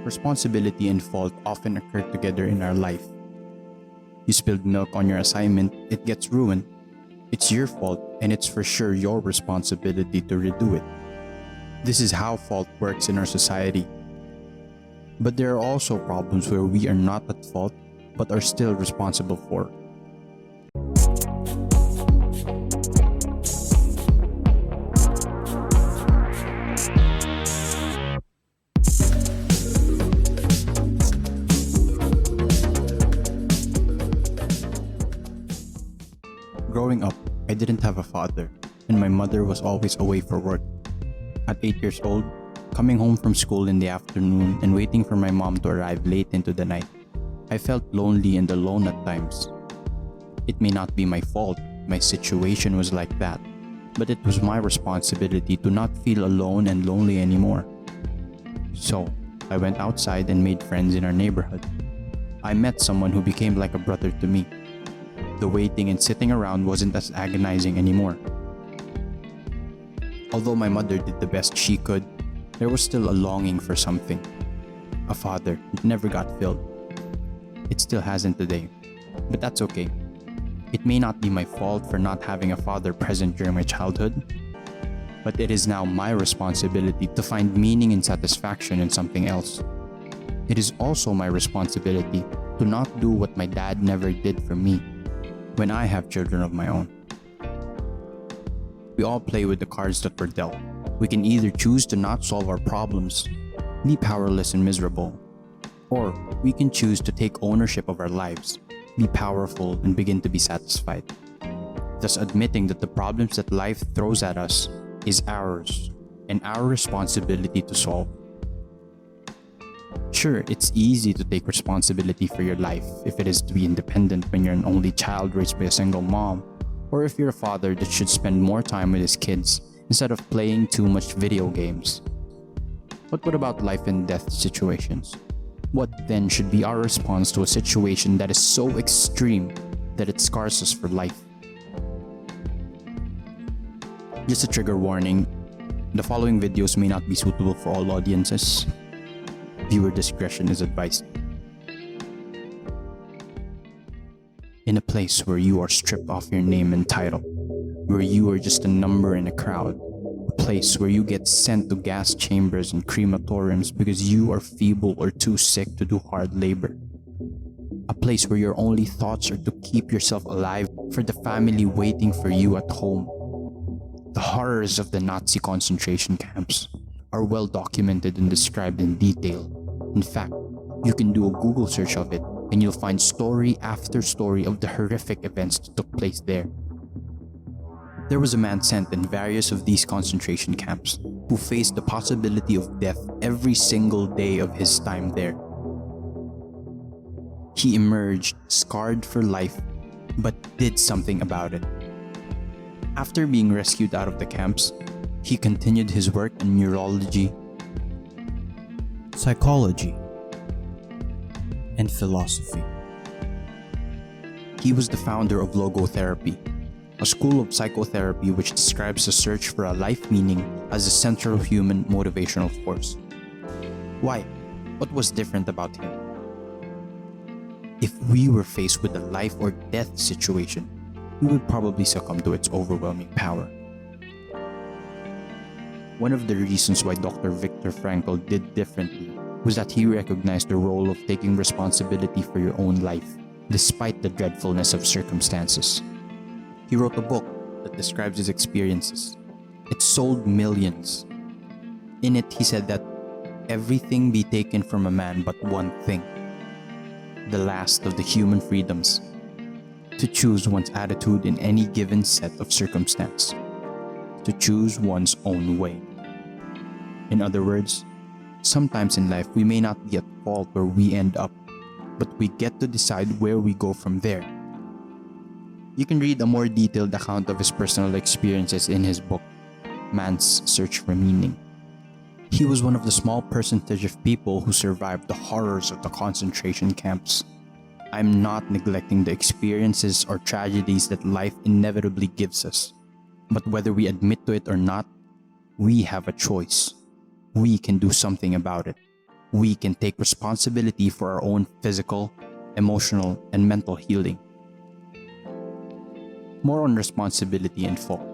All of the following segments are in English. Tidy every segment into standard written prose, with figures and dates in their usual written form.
Responsibility and fault often occur together in our life. You spilled milk on your assignment, it gets ruined. It's your fault, and it's for sure your responsibility to redo it. This is how fault works in our society. But there are also problems where we are not at fault, but are still responsible for. Growing up, I didn't have a father, and my mother was always away for work. At 8 years old, coming home from school in the afternoon and waiting for my mom to arrive late into the night, I felt lonely and alone at times. It may not be my fault, my situation was like that, but it was my responsibility to not feel alone and lonely anymore. So, I went outside and made friends in our neighborhood. I met someone who became like a brother to me. The waiting and sitting around wasn't as agonizing anymore. Although my mother did the best she could, there was still a longing for something. A father that never got filled. It still hasn't today, but that's okay. It may not be my fault for not having a father present during my childhood, but it is now my responsibility to find meaning and satisfaction in something else. It is also my responsibility to not do what my dad never did for me when I have children of my own. We all play with the cards that were dealt. We can either choose to not solve our problems, be powerless and miserable, or we can choose to take ownership of our lives, be powerful and begin to be satisfied. Thus admitting that the problems that life throws at us is ours and our responsibility to solve. Sure, it's easy to take responsibility for your life if it is to be independent when you're an only child raised by a single mom, or if you're a father that should spend more time with his kids instead of playing too much video games. But what about life and death situations? What then should be our response to a situation that is so extreme that it scars us for life? Just a trigger warning, the following videos may not be suitable for all audiences. Viewer discretion is advised. In a place where you are stripped off your name and title, where you are just a number in a crowd, a place where you get sent to gas chambers and crematoriums because you are feeble or too sick to do hard labor, a place where your only thoughts are to keep yourself alive for the family waiting for you at home. The horrors of the Nazi concentration camps are well documented and described in detail. In fact, you can do a Google search of it and you'll find story after story of the horrific events that took place there. There was a man sent in various of these concentration camps who faced the possibility of death every single day of his time there. He emerged scarred for life, but did something about it. After being rescued out of the camps, he continued his work in neurology, psychology, and philosophy. He was the founder of logotherapy, a school of psychotherapy which describes the search for a life meaning as a central human motivational force. Why? What was different about him? If we were faced with a life or death situation, we would probably succumb to its overwhelming power. One of the reasons why Dr. Viktor Frankl did differently was that he recognized the role of taking responsibility for your own life, despite the dreadfulness of circumstances. He wrote a book that describes his experiences. It sold millions. In it, he said that everything be taken from a man but one thing, the last of the human freedoms, to choose one's attitude in any given set of circumstance, to choose one's own way. In other words, sometimes in life we may not be at fault where we end up, but we get to decide where we go from there. You can read a more detailed account of his personal experiences in his book, Man's Search for Meaning. He was one of the small percentage of people who survived the horrors of the concentration camps. I'm not neglecting the experiences or tragedies that life inevitably gives us, but whether we admit to it or not, we have a choice. We can do something about it. we can take responsibility for our own physical, emotional, and mental healing. More on responsibility and fault.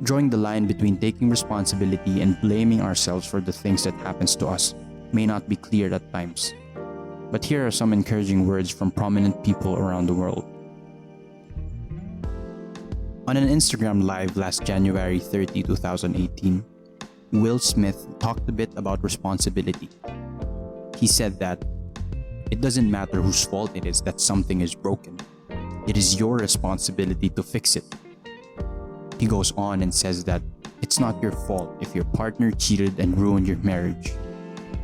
Drawing the line between taking responsibility and blaming ourselves for the things that happens to us may not be clear at times. But here are some encouraging words from prominent people around the world. On an Instagram Live last January 30, 2018, Will Smith talked a bit about responsibility. He said that it doesn't matter whose fault it is that something is broken. It is your responsibility to fix it. He goes on and says that it's not your fault if your partner cheated and ruined your marriage,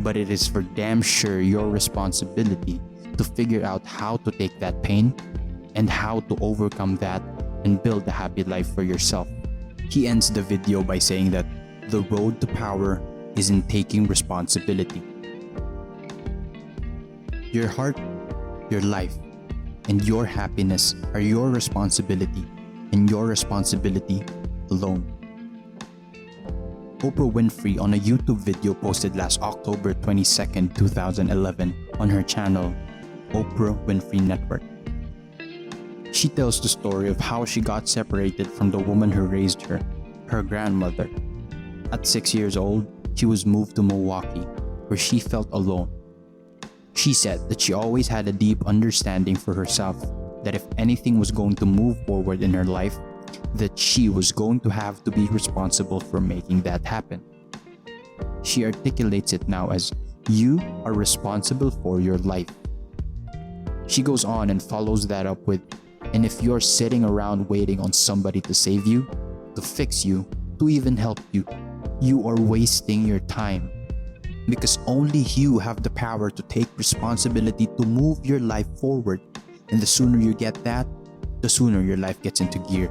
but it is for damn sure your responsibility to figure out how to take that pain and how to overcome that and build a happy life for yourself. He ends the video by saying that the road to power is in taking responsibility. Your heart, your life, and your happiness are your responsibility, and your responsibility alone. Oprah Winfrey, on a YouTube video posted last October 22nd, 2011 on her channel, Oprah Winfrey Network. She tells the story of how she got separated from the woman who raised her, her grandmother. At 6 years old, she was moved to Milwaukee, where she felt alone. She said that she always had a deep understanding for herself that if anything was going to move forward in her life, that she was going to have to be responsible for making that happen. She articulates it now as, you are responsible for your life. She goes on and follows that up with, and if you're sitting around waiting on somebody to save you, to fix you, to even help you, you are wasting your time. Because only you have the power to take responsibility to move your life forward. And the sooner you get that, the sooner your life gets into gear.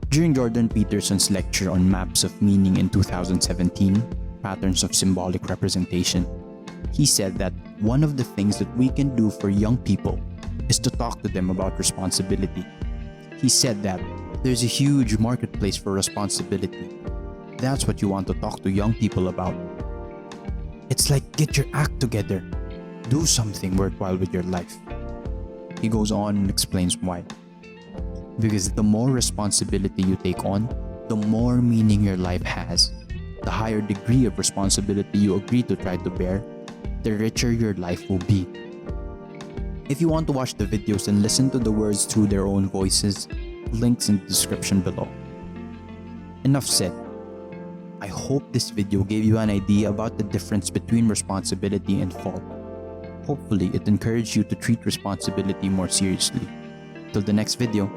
During Jordan Peterson's lecture on Maps of Meaning in 2017, Patterns of Symbolic Representation, he said that one of the things that we can do for young people is to talk to them about responsibility. He said that there's a huge marketplace for responsibility. That's what you want to talk to young people about. It's like, get your act together. Do something worthwhile with your life. He goes on and explains why. Because the more responsibility you take on, the more meaning your life has. The higher degree of responsibility you agree to try to bear, the richer your life will be. If you want to watch the videos and listen to the words through their own voices, links in the description below. Enough said. I hope this video gave you an idea about the difference between responsibility and fault. Hopefully, it encouraged you to treat responsibility more seriously. Till the next video.